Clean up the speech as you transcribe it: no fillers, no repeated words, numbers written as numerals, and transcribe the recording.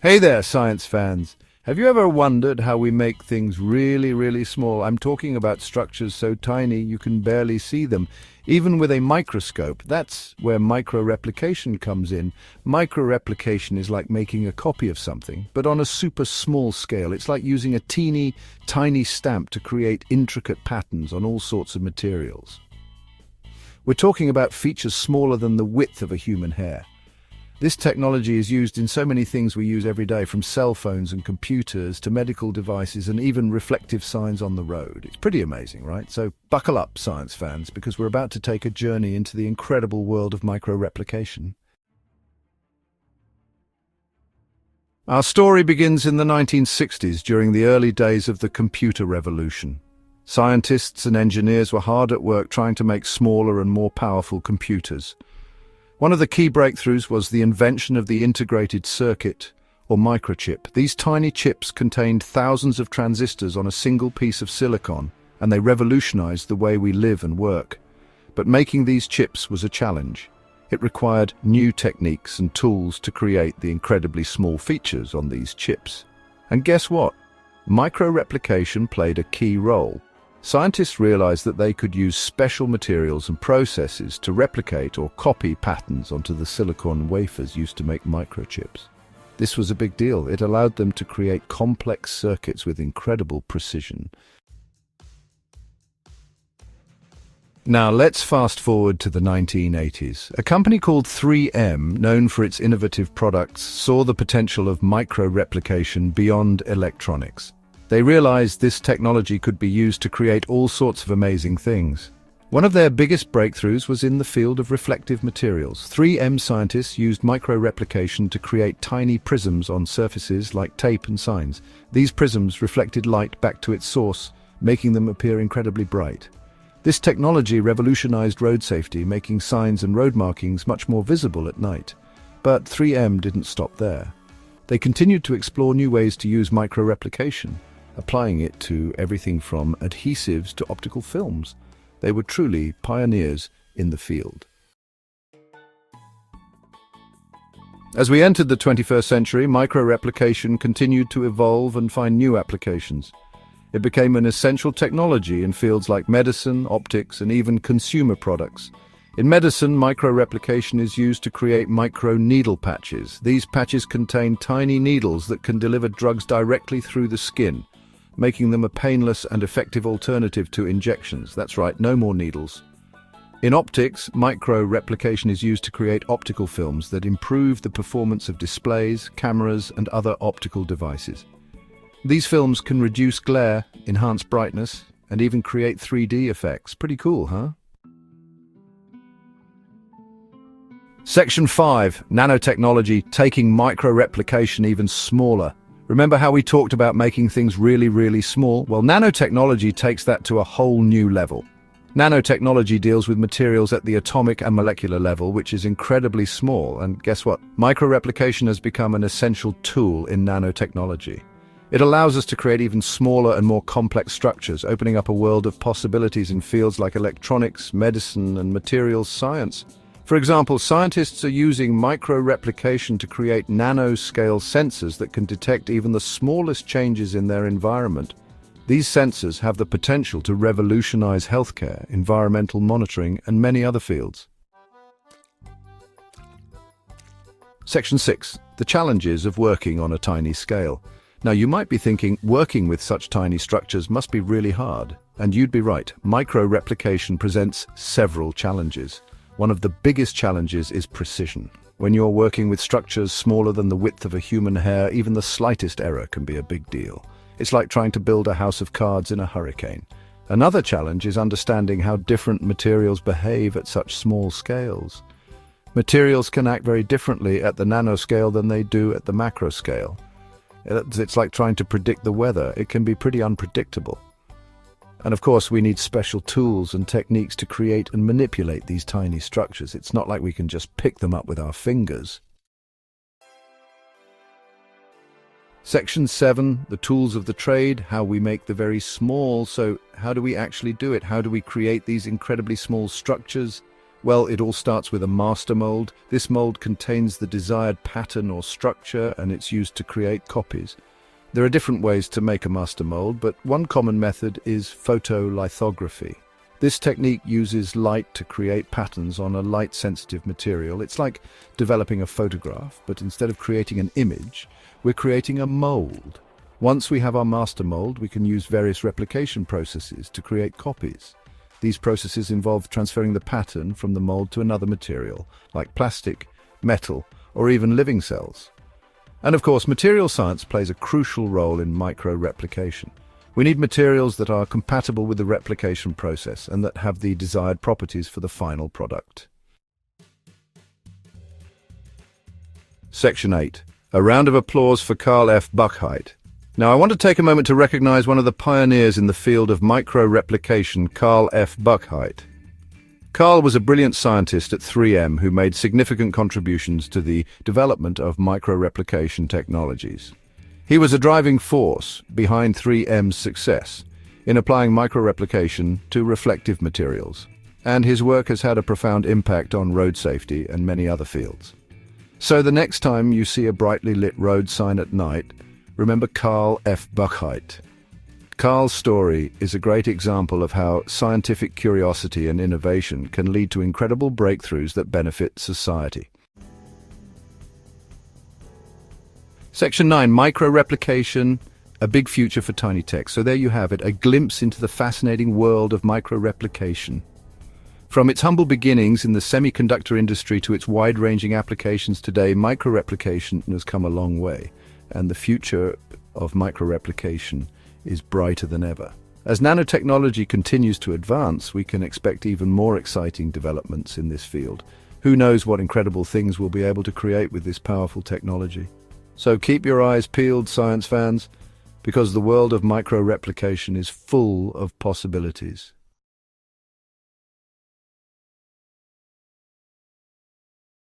Hey there, science fans. Have you ever wondered how we make things really, really small? I'm talking about structures so tiny you can barely see them, even with a microscope. That's where microreplication comes in. Microreplication is like making a copy of something, but on a super small scale. It's like using a teeny, tiny stamp to create intricate patterns on all sorts of materials. We're talking about features smaller than the width of a human hair. This technology is used in so many things we use every day, from cell phones and computers to medical devices and even reflective signs on the road. It's pretty amazing, right? So buckle up, science fans, because we're about to take a journey into the incredible world of microreplication. Our story begins in the 1960s, during the early days of the computer revolution. Scientists and engineers were hard at work trying to make smaller and more powerful computers. One of the key breakthroughs was the invention of the integrated circuit, or microchip. These tiny chips contained thousands of transistors on a single piece of silicon, and they revolutionized the way we live and work. But making these chips was a challenge. It required new techniques and tools to create the incredibly small features on these chips. And guess what? Microreplication played a key role. Scientists realized that they could use special materials and processes to replicate or copy patterns onto the silicon wafers used to make microchips. This was a big deal. It allowed them to create complex circuits with incredible precision. Now let's fast forward to the 1980s. A company called 3M, known for its innovative products, saw the potential of microreplication beyond electronics. They realized this technology could be used to create all sorts of amazing things. One of their biggest breakthroughs was in the field of reflective materials. 3M scientists used microreplication to create tiny prisms on surfaces like tape and signs. These prisms reflected light back to its source, making them appear incredibly bright. This technology revolutionized road safety, making signs and road markings much more visible at night. But 3M didn't stop there. They continued to explore new ways to use microreplication, applying it to everything from adhesives to optical films. They were truly pioneers in the field. As we entered the 21st century, microreplication continued to evolve and find new applications. It became an essential technology in fields like medicine, optics, and even consumer products. In medicine, microreplication is used to create micro-needle patches. These patches contain tiny needles that can deliver drugs directly through the skin, making them a painless and effective alternative to injections. That's right, no more needles. In optics, microreplication is used to create optical films that improve the performance of displays, cameras, and other optical devices. These films can reduce glare, enhance brightness, and even create 3D effects. Pretty cool, huh? Section 5. Nanotechnology, taking microreplication even smaller. Remember how we talked about making things really, really small? Well, nanotechnology takes that to a whole new level. Nanotechnology deals with materials at the atomic and molecular level, which is incredibly small. And guess what? Microreplication has become an essential tool in nanotechnology. It allows us to create even smaller and more complex structures, opening up a world of possibilities in fields like electronics, medicine, and materials science. For example, scientists are using microreplication to create nanoscale sensors that can detect even the smallest changes in their environment. These sensors have the potential to revolutionize healthcare, environmental monitoring, and many other fields. Section 6. The challenges of working on a tiny scale. Now, you might be thinking, working with such tiny structures must be really hard. And you'd be right. Microreplication presents several challenges. One of the biggest challenges is precision. When you're working with structures smaller than the width of a human hair, even the slightest error can be a big deal. It's like trying to build a house of cards in a hurricane. Another challenge is understanding how different materials behave at such small scales. Materials can act very differently at the nanoscale than they do at the macro scale. It's like trying to predict the weather. It can be pretty unpredictable. And of course, we need special tools and techniques to create and manipulate these tiny structures. It's not like we can just pick them up with our fingers. Section 7, the tools of the trade, how we make the very small. So how do we actually do it? How do we create these incredibly small structures? Well, it all starts with a master mold. This mold contains the desired pattern or structure, and it's used to create copies. There are different ways to make a master mold, but one common method is photolithography. This technique uses light to create patterns on a light-sensitive material. It's like developing a photograph, but instead of creating an image, we're creating a mold. Once we have our master mold, we can use various replication processes to create copies. These processes involve transferring the pattern from the mold to another material, like plastic, metal, or even living cells. And of course, material science plays a crucial role in microreplication. We need materials that are compatible with the replication process and that have the desired properties for the final product. Section 8. A round of applause for Carl F. Buchheit. Now, I want to take a moment to recognize one of the pioneers in the field of microreplication, Carl F. Buchheit. Carl was a brilliant scientist at 3M who made significant contributions to the development of microreplication technologies. He was a driving force behind 3M's success in applying microreplication to reflective materials, and his work has had a profound impact on road safety and many other fields. So the next time you see a brightly lit road sign at night, remember Carl F. Buchheit. Carl's story is a great example of how scientific curiosity and innovation can lead to incredible breakthroughs that benefit society. Section 9, Microreplication, a big future for tiny tech. So there you have it, a glimpse into the fascinating world of microreplication. From its humble beginnings in the semiconductor industry to its wide-ranging applications today, microreplication has come a long way, and the future of microreplication is brighter than ever. As nanotechnology continues to advance, we can expect even more exciting developments in this field. Who knows what incredible things we'll be able to create with this powerful technology? So keep your eyes peeled, science fans, because the world of microreplication is full of possibilities.